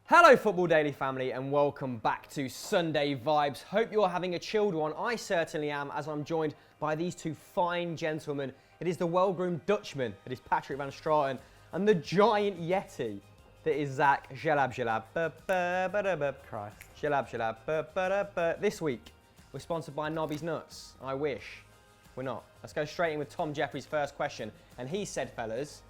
Hello Football Daily family and welcome back to Sunday Vibes. Hope you're having a chilled one. I certainly am, as I'm joined by these two fine gentlemen. It is the well-groomed Dutchman, that is Patrick van Straten, and the giant Yeti, that is Zach Jalab. Christ. Jalab. This week, we're sponsored by Nobby's Nuts. I wish. We're not. Let's go straight in with Tom Jeffrey's first question. And he said, fellas,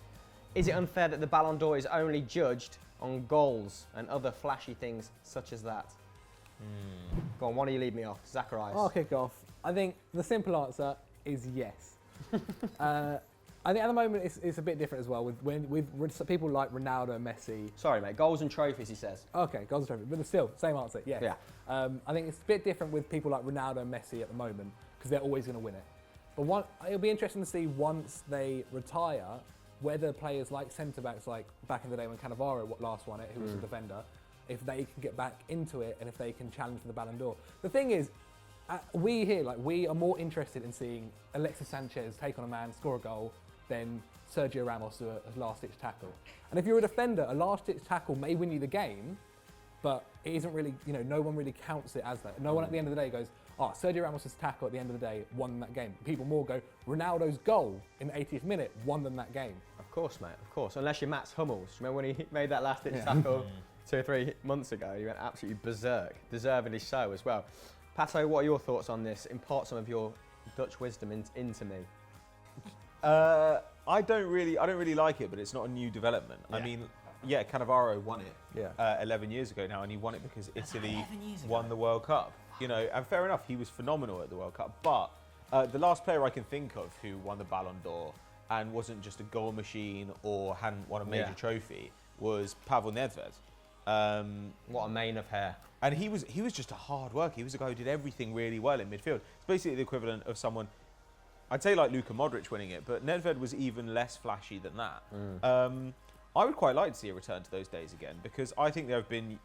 is it unfair that the Ballon d'Or is only judged on goals and other flashy things such as that? Go on, why don't you lead me off? Zacharias. I'll kick off. I think the simple answer is yes. I think at the moment it's a bit different as well with people like Ronaldo and Messi. Sorry, mate. Goals and trophies, he says. Okay, goals and trophies, but still, same answer, yes. Yeah. I think it's a bit different with people like Ronaldo and Messi at the moment because they're always going to win it. But it'll be interesting to see once they retire whether players like centre-backs, like back in the day when Cannavaro last won it, who was a defender, if they can get back into it and if they can challenge for the Ballon d'Or. The thing is, we are more interested in seeing Alexis Sanchez take on a man, score a goal, than Sergio Ramos do a last-ditch tackle. And if you're a defender, a last-ditch tackle may win you the game, but it isn't really, no one really counts it as that. No one at the end of the day goes, Sergio Ramos' tackle at the end of the day won them that game. People more go, Ronaldo's goal in the 80th minute won them that game. Of course, mate, of course. Unless you're Mats Hummels. Remember when he made that last-ditch tackle 2 or 3 months ago? He went absolutely berserk, deservedly so as well. Pato, what are your thoughts on this? Impart some of your Dutch wisdom into me. I don't really like it, but it's not a new development. Yeah. I mean, Cannavaro won it 11 years ago now, and he won it because Italy won the World Cup. And fair enough, he was phenomenal at the World Cup. But the last player I can think of who won the Ballon d'Or and wasn't just a goal machine or hadn't won a major trophy was Pavel Nedved. What a mane of hair. And he was just a hard worker. He was a guy who did everything really well in midfield. It's basically the equivalent of someone, I'd say like Luka Modric winning it, but Nedved was even less flashy than that. I would quite like to see a return to those days again because I think there have been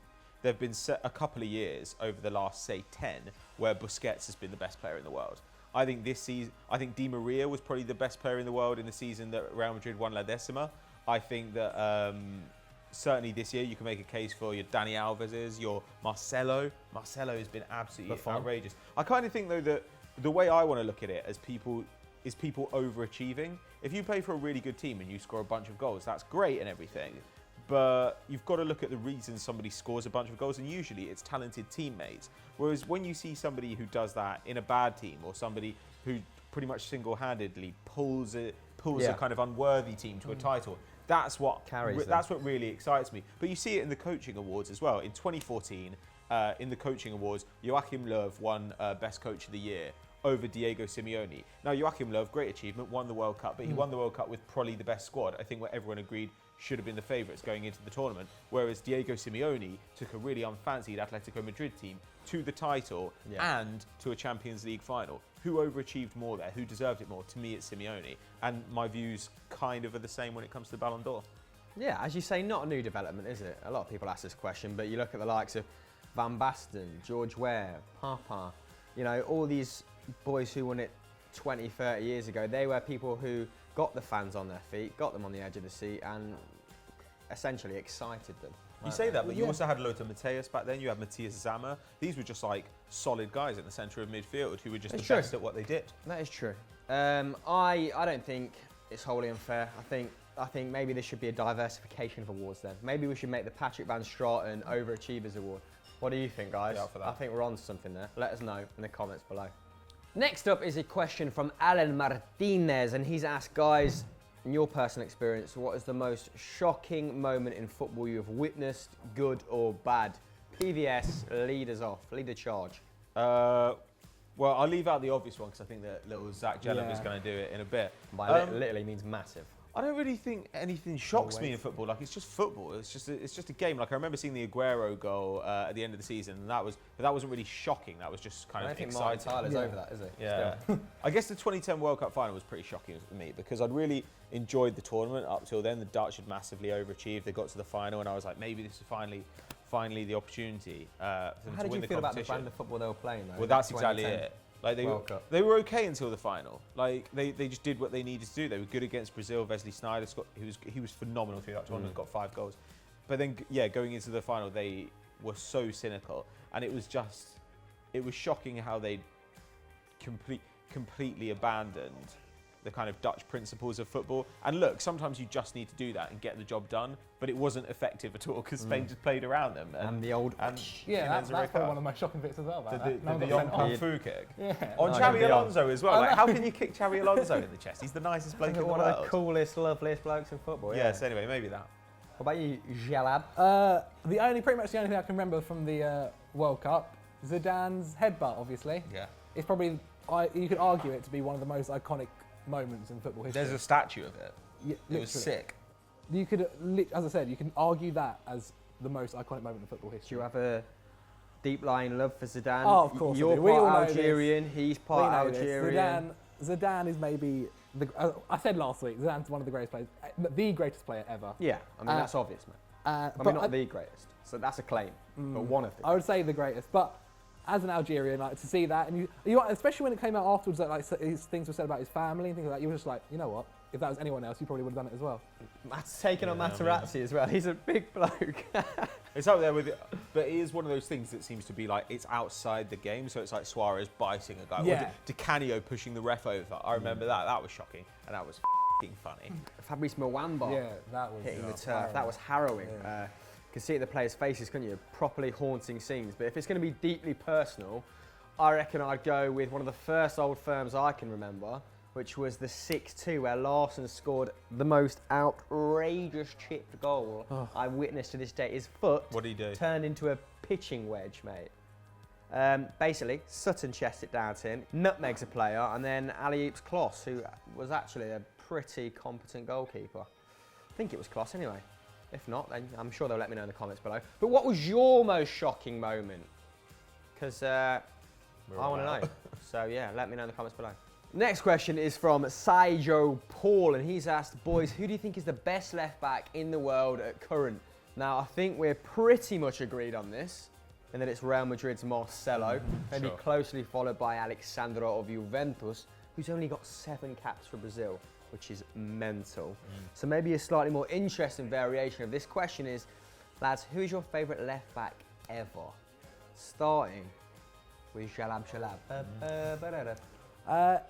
a couple of years over the last, say, 10 where Busquets has been the best player in the world. I think this season, Di Maria was probably the best player in the world in the season that Real Madrid won La Decima. I think that certainly this year you can make a case for your Dani Alves's, your Marcelo. Marcelo has been absolutely outrageous. I kind of think though that the way I want to look at it as people overachieving. If you play for a really good team and you score a bunch of goals, that's great and everything. But you've got to look at the reasons somebody scores a bunch of goals, and usually it's talented teammates. Whereas when you see somebody who does that in a bad team, or somebody who pretty much single-handedly pulls a kind of unworthy team to a title, that's what really excites me. But you see it in the coaching awards as well. In 2014, in the coaching awards, Joachim Löw won Best Coach of the Year over Diego Simeone. Now, Joachim Löw, great achievement, won the World Cup, but he won the World Cup with probably the best squad. I think what everyone agreed should have been the favourites going into the tournament, whereas Diego Simeone took a really unfancied Atletico Madrid team to the title and to a Champions League final. Who overachieved more there? Who deserved it more? To me, it's Simeone. And my views kind of are the same when it comes to the Ballon d'Or. Yeah, as you say, not a new development, is it? A lot of people ask this question, but you look at the likes of Van Basten, George Weah, Papa, all these boys who won it 20, 30 years ago, they were people who got the fans on their feet, got them on the edge of the seat and essentially excited them. You say that, but you also had Lothar Matthäus back then, you had Matthias Sammer. These were just like solid guys in the centre of midfield who were just the best at what they did. That is true. I don't think it's wholly unfair. I think maybe there should be a diversification of awards then. Maybe we should make the Patrick van Straten Overachievers Award. What do you think, guys? Yeah, for that. I think we're on to something there. Let us know in the comments below. Next up is a question from Alan Martinez, and he's asked, guys, in your personal experience, what is the most shocking moment in football you have witnessed, good or bad? PVS, lead us off, lead the charge. Well, I'll leave out the obvious one because I think that little Zach Jalab is going to do it in a bit. By literally means massive. I don't really think anything shocks me in football. Like, it's just football. It's just a game. Like, I remember seeing the Aguero goal at the end of the season, and that wasn't really shocking. That was just kind of exciting. I don't think Martin Tyler's over that, is he? Yeah. I guess the 2010 World Cup final was pretty shocking for me because I'd really enjoyed the tournament up till then. The Dutch had massively overachieved. They got to the final, and I was like, maybe this is finally the opportunity for them to win the competition. How did you feel about the brand of football they were playing, though? Well, that's exactly it. Like they were okay until the final. Like they just did what they needed to do. They were good against Brazil. Wesley Sneijder, he was phenomenal through that tournament. Got 5 goals. But then, going into the final, they were so cynical, and it was shocking how they completely abandoned the kind of Dutch principles of football. And look, sometimes you just need to do that and get the job done, but it wasn't effective at all because Spain just played around them. And the old... that's probably one of the most shocking bits as well. The young kung fu kick. Yeah. On Xabi Alonso as well. Like, how can you kick Xabi Alonso in the chest? He's the nicest bloke in the one world. of the coolest, loveliest blokes in football. Yes, anyway, maybe that. What about you, Jalab? Pretty much the only thing I can remember from the World Cup, Zidane's headbutt, obviously. Yeah. It's probably, you could argue it to be one of the most iconic moments in football history. There's a statue of it. Yeah, it was sick. You could, as I said, you can argue that as the most iconic moment in football history. Do you have a deep-lying love for Zidane? Oh, of course. You're part Algerian, he's part Algerian. Zidane is maybe, I said last week, Zidane's one of the greatest players, the greatest player ever. Yeah, I mean, that's obvious, man. Not the greatest, so that's a claim, but one of the. I would say the greatest, but as an Algerian, like to see that, and you especially when it came out afterwards, that like things were said about his family and things like that, you were just like, you know what? If that was anyone else, you probably would have done it as well. Matt's taken on Materazzi as well. He's a big bloke. It's up there with it, but it is one of those things that seems to be like it's outside the game. So it's like Suarez biting a guy, or Di Canio pushing the ref over. I remember that. That was shocking, and that was f***ing funny. Fabrice Mwamba that was hitting the turf. That was harrowing. Yeah. You could see it in the players' faces, couldn't you? Properly haunting scenes. But if it's going to be deeply personal, I reckon I'd go with one of the first old firms I can remember, which was the 6-2, where Larsson scored the most outrageous chipped goal I witnessed to this day. His foot turned into a pitching wedge, mate. Basically, Sutton chests it down to him, nutmegs a player, and then alley-oops Kloss, who was actually a pretty competent goalkeeper. I think it was Kloss anyway. If not, then I'm sure they'll let me know in the comments below. But what was your most shocking moment? Because I want to know. So yeah, let me know in the comments below. Next question is from Saijo Paul, and he's asked, boys, who do you think is the best left back in the world at current? Now, I think we're pretty much agreed on this, in that it's Real Madrid's Marcelo, maybe closely followed by Alexandro of Juventus, who's only got 7 caps for Brazil, which is mental. So maybe a slightly more interesting variation of this question is, lads, who's your favourite left back ever? Starting with Jalab Jalab.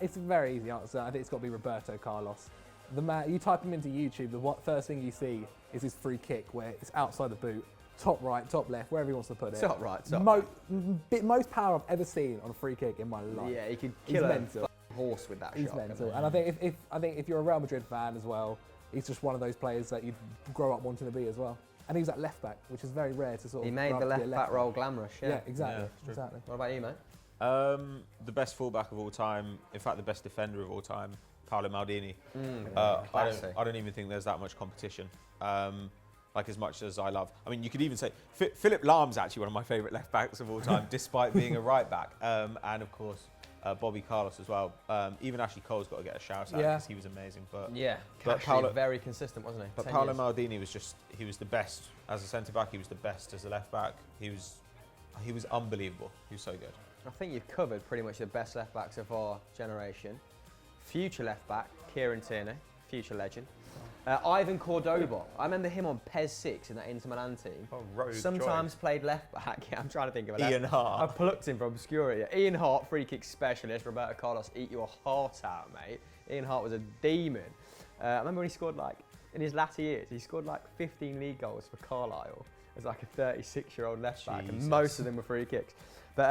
It's a very easy answer. I think it's got to be Roberto Carlos. The man, you type him into YouTube, the first thing you see is his free kick where it's outside the boot, top right, top left, wherever he wants to put it. Top right, most power I've ever seen on a free kick in my life. Yeah, he could kill a horse with that shot. He's mental. And I think if you're a Real Madrid fan as well, he's just one of those players that you'd grow up wanting to be as well. And he's at left back, which is very rare to sort of. He made the left back role glamorous. Yeah, exactly. Exactly. What about you, mate? The best fullback of all time, in fact, the best defender of all time, Carlo Maldini. I don't even think there's that much competition. Like as much as I love. I mean, you could even say Philip Lahm's actually one of my favourite left backs of all time, despite being a right back. And of course, Bobby Carlos as well. Even Ashley Cole's got to get a shout out because he was amazing. But Paolo, very consistent, wasn't he? But Carlo Maldini was he was the best as a centre back. He was the best as a left back. He was unbelievable. He was so good. I think you've covered pretty much the best left backs of our generation. Future left back, Kieran Tierney, future legend. Ivan Cordoba, I remember him on PES 6 in that Inter Milan team. Sometimes played left back. Yeah, I'm trying to think of it. Ian Hart. I plucked him from obscurity. Ian Hart, free kick specialist. Roberto Carlos, eat your heart out, mate. Ian Hart was a demon. I remember when he scored in his latter years, he scored 15 league goals for Carlisle as a 36-year-old left back, and most of them were free kicks. But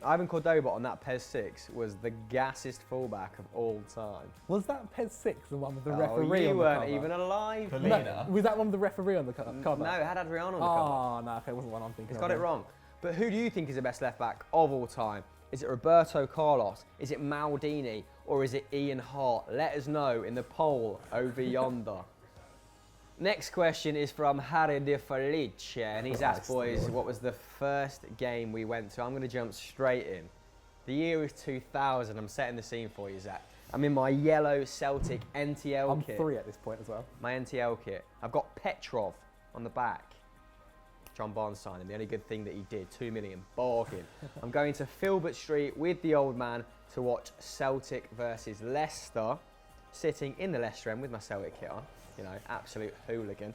Ivan Cordoba on that PES 6 was the gassiest fullback of all time. Was that PES 6 the one with the referee you on the weren't cover? even alive. No, was that one with the referee on the cover? No, it had Adriano on the cover. Oh, no, okay, it wasn't one I'm thinking He's of. got it wrong. But who do you think is the best left back of all time? Is it Roberto Carlos? Is it Maldini? Or is it Ian Hart? Let us know in the poll over yonder. Next question is from Harry de Felice, and he's asked, boys, what was the first game we went to? I'm going to jump straight in. The year is 2000. I'm setting the scene for you, Zach. I'm in my yellow Celtic NTL kit. I'm 3 at this point as well. My NTL kit. I've got Petrov on the back. John Barnes signed him. The only good thing that he did, 2 million, bargain. I'm going to Filbert Street with the old man to watch Celtic versus Leicester. sitting in the Leicester end with my Celtic kit on, absolute hooligan.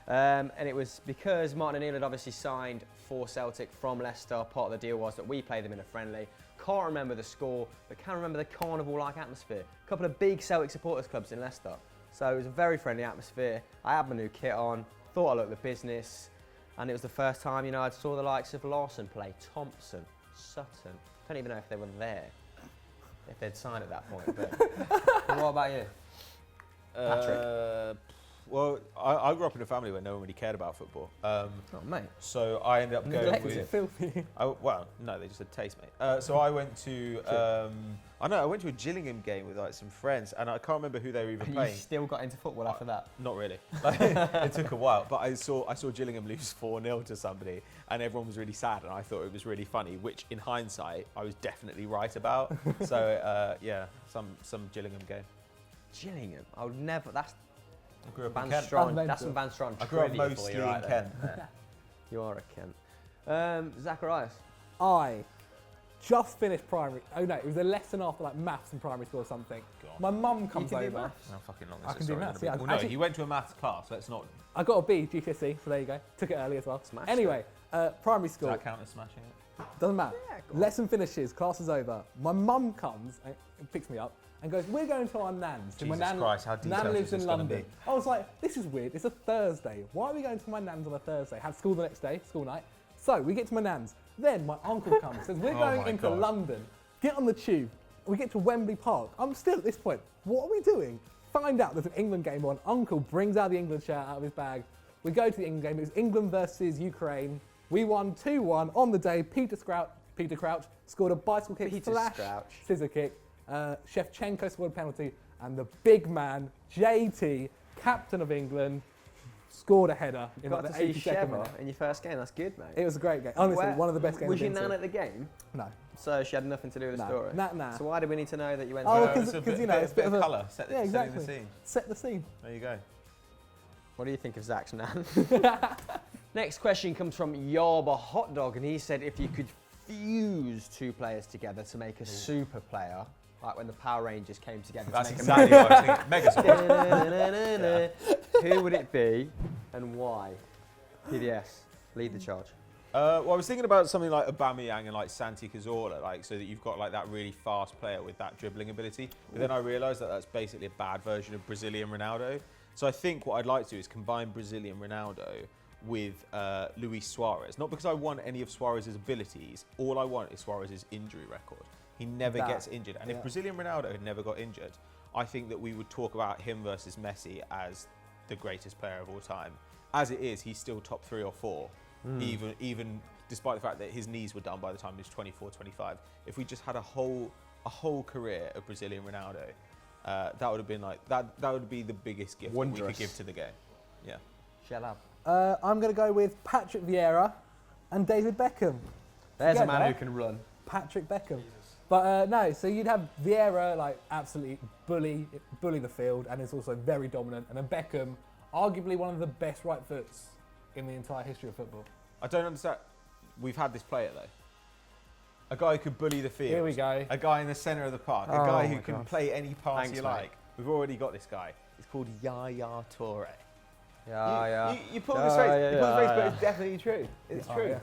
And it was because Martin O'Neill had obviously signed for Celtic from Leicester. Part of the deal was that we played them in a friendly. Can't remember the score, but can remember the carnival-like atmosphere. A couple of big Celtic supporters clubs in Leicester. So it was a very friendly atmosphere. I had my new kit on, thought I looked the business, and it was the first time, I saw the likes of Larson play, Thompson, Sutton. Don't even know if they were there, if they'd signed at that point. But what about you, Patrick? Well, I grew up in a family where no one really cared about football. Oh, mate. So I ended up going Is it with... filthy? Well, no, they just said taste, mate. So I went to... I went to a Gillingham game with like some friends, and I can't remember who they were even You playing. still got into football after that? Not really. It took a while, but I saw Gillingham lose 4-0 to somebody, and everyone was really sad, and I thought it was really funny, which in hindsight I was definitely right about. So yeah, some Gillingham game. Gillingham? I would never. That's I grew up Van in Kent. Strawn. That's some Van Strawn I grew up trivia for mostly you in right Kent. there. You are a Kent. Zacharias. I just finished primary. Oh no, it was a lesson after like maths in primary school or something. God. My mum comes can do over. maths? How fucking long is I this can do story maths, gonna be? yeah. Well, no, Actually- he went to a maths class. Let's not... I got a B GCSE, so there you go. Took it early as well. Smashed Anyway, primary Does school. that count as smashing it? Doesn't matter. Yeah, go on. Lesson finishes, class is over. My mum comes and picks me up and goes, "We're going to our nan's." So my Jesus Christ, how Nan detailed lives is in this gonna London. be? I was like, this is weird. It's a Thursday. Why are we going to my nan's on a Thursday? Had school the next day, school night. So we get to my nan's. Then my uncle comes, says, "We're Oh going my into God. London. Get on the tube." We get to Wembley Park. I'm still at this point. What are we doing? Find out there's an England game on. Uncle brings out the England shirt out of his bag. We go to the England game. It was England versus Ukraine. We won 2-1 on the day. Peter Crouch scored a bicycle kick Peter slash Crouch. scissor kick. Shevchenko scored a penalty. And the big man, JT, captain of England, scored a header in Got like to the see 82nd Sheva minute. in your first game. That's good, mate. It was a great game. Honestly, one of the best games Was I've your been nan to. at the game? No. So she had nothing to do with the story? Nah. So why do we need to know that you went Oh, to... because- it's a bit, you know, it's a bit of a- colour. Setting Yeah, the exactly. scene. Set the scene. There you go. What do you think of Zach's nan? Next question comes from Yarba Hot Dog, and he said if you could fuse two players together to make a super player, like when the Power Rangers came together That's to make exactly what I was thinking. Megazord. who would it be and why? PDS, lead the charge. Well, I was thinking about something like Aubameyang and like Santi Cazorla, like so that you've got like that really fast player with that dribbling ability. But then I realised that that's basically a bad version of Brazilian Ronaldo. So I think what I'd like to do is combine Brazilian Ronaldo with Luis Suarez. Not because I want any of Suarez's abilities. All I want is Suarez's injury record. He never gets injured. And if Brazilian Ronaldo had never got injured, I think that we would talk about him versus Messi as the greatest player of all time. As it is, he's still top 3 or 4. Even despite the fact that his knees were done by the time he was 24, 25. If we just had a whole career of Brazilian Ronaldo, that would have been like that would be the biggest gift that we could give to the game. Yeah. Shut up. I'm going to go with Patrick Vieira and David Beckham. There's a Together. man who can run. Patrick Beckham. But no, so you'd have Vieira like absolutely bully the field, and is also very dominant, and then Beckham, arguably one of the best right foots in the entire history of football. I don't understand. We've had this player though. A guy who could bully the field. Here we go. A guy in the centre of the park. A Oh guy my who can God. play any pass Thanks, you mate. like. We've already got this guy. It's called Yaya Toure. You put on this face, but yeah. it's definitely true. It's Oh, true. yeah.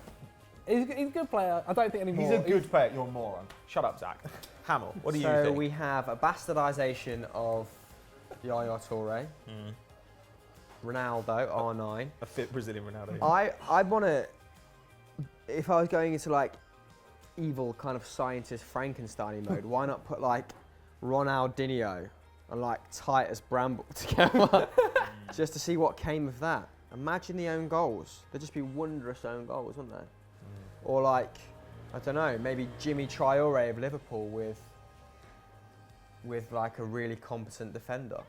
He's a good player. I don't think anymore. He's a good player. You're a moron. Shut up, Zach. Hamill, what do you So think? we have a bastardisation of Yaya Toure, Ronaldo, R9. A fit Brazilian Ronaldo. I'd want to, if I was going into like evil kind of scientist Frankenstein mode, why not put like Ronaldinho and like Titus Bramble together just to see what came of that? Imagine the own goals. There'd just be wondrous own goals, wouldn't there? Or like, I don't know, maybe Jimmy Traore of Liverpool with like a really competent defender,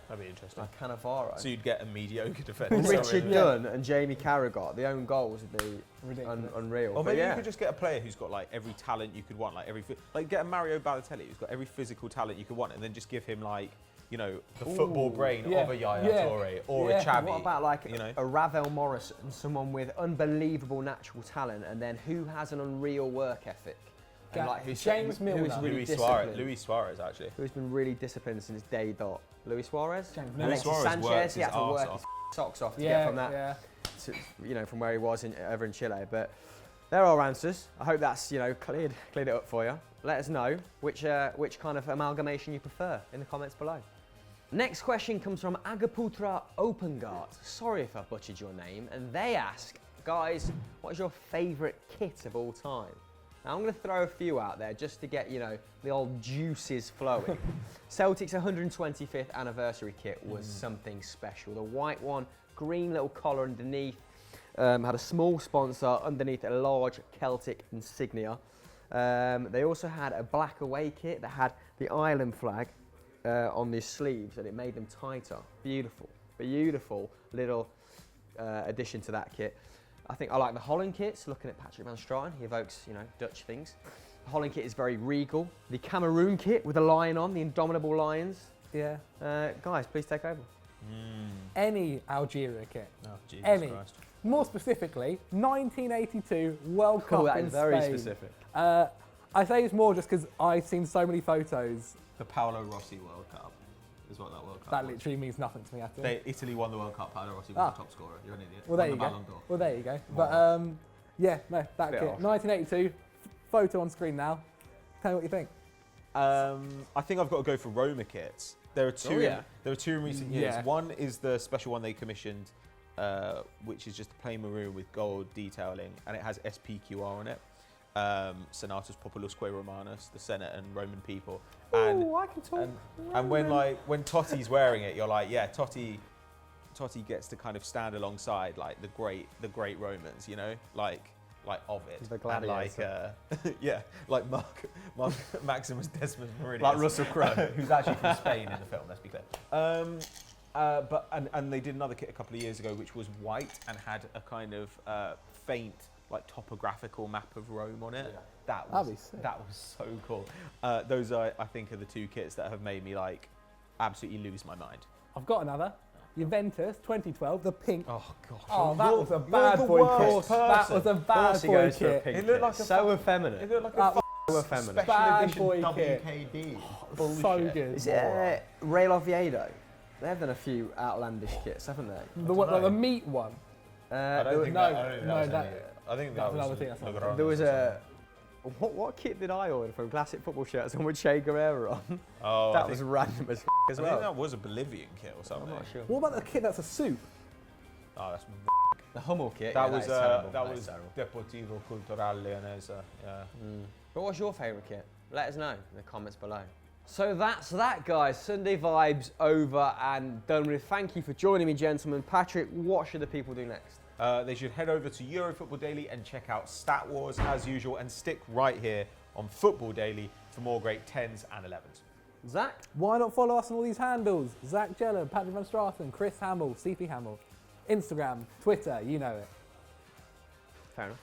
That'd be interesting. like Cannavaro. So you'd get a mediocre defender. Richard Dunn and Jamie Carragher, the own goals would be Ridiculous. unreal. Or But maybe yeah. you could just get a player who's got like every talent you could want, like get a Mario Balotelli who's got every physical talent you could want, and then just give him like, you know, the football brain yeah, of a Yaya yeah, Toure or yeah. a Xavi. What about like you know? a Ravel Morrison, someone with unbelievable natural talent, and then who has an unreal work ethic? And like who's James who's Milner. really Luis disciplined. Suarez, actually. Who's been really disciplined since day dot? Luis Suarez? James Alexis Suarez worked Sanchez, he his had to arse work off. his socks off to Yeah, get from that, yeah. to, from where he was over in Chile. But there are answers. I hope that's, cleared it up for you. Let us know which kind of amalgamation you prefer in the comments below. Next question comes from Agaputra Opengart. Sorry if I butchered your name. And they ask, guys, what is your favourite kit of all time? Now, I'm going to throw a few out there just to get, the old juices flowing. Celtics' 125th anniversary kit was something special. The white one, green little collar underneath, had a small sponsor underneath a large Celtic insignia. They also had a black away kit that had the Ireland flag on the sleeves, and it made them tighter. Beautiful, beautiful little addition to that kit. I think I like the Holland kits, looking at Patrick van Straaten, he evokes, Dutch things. The Holland kit is very regal. The Cameroon kit with a lion on, the Indomitable Lions. Yeah. Guys, please take over. Any Algeria kit. Oh, Jesus Any. Christ. More specifically, 1982 World Cup That in is very Spain. specific. I say it's more just because I've seen so many photos. The Paolo Rossi World Cup is what that World Cup That was. literally means nothing to me at all. Italy won the World Cup. Paolo Rossi was the top scorer. You're an idiot. Well, there Won you the go. Ballon d'Or. Well, there you go. But yeah, no, that Bit kit. off. 1982, photo on screen now. Tell me what you think. I think I've got to go for Roma kits. There are two. yeah. There are two in recent years. Yeah. One is the special one they commissioned, which is just plain maroon with gold detailing, and it has SPQR on it. Senatus Populusque Romanus, the Senate and Roman people. And, Ooh, I can talk. and when Totti's wearing it, you're like, yeah, Totti gets to kind of stand alongside like the great Romans, like Ovid. The gladiator. And like yeah, like Mark Maximus Decimus Meridius. Like Russell Crowe. who's actually from Spain in the film, let's be clear. But they did another kit a couple of years ago which was white and had a kind of faint like topographical map of Rome on it. Yeah. That'd be sick. That was so cool. Those I think are the two kits that have made me like absolutely lose my mind. I've got another. Juventus 2012, the pink. Oh god. Oh, that was a You're bad the boy worst kit. That person. was a Of bad course he boy goes for a kit. pink It looked kit. like a so effeminate. It looked like That a So effeminate. special Bad edition boy kit. WKD. So good. Is it Real Oviedo? They've done a few outlandish kits, haven't they? The meat one. I don't think no, that no, was that- any- I think that's that was another thing, that's another Logroño There was or a... What kit did I order from Classic Football Shirts on with Che Guerrero on? something. Oh, That was random as I as think well. that was a Bolivian kit or something. I'm not sure. What about the kit that's a soup? Oh, that's The Hummel kit. that yeah, was is terrible. that is was terrible. Deportivo Cultural Leonesa. Yeah. But what's your favourite kit? Let us know in the comments below. So that's that, guys. Sunday vibes over and done with. Thank you for joining me, gentlemen. Patrick, what should the people do next? They should head over to Eurofootball Daily and check out Stat Wars as usual, and stick right here on Football Daily for more great 10s and 11s. Zach? Why not follow us on all these handles? Zach Jeller, Patrick Van Straten, Chris Hamill, CP Hamill. Instagram, Twitter, you know it. Fair enough.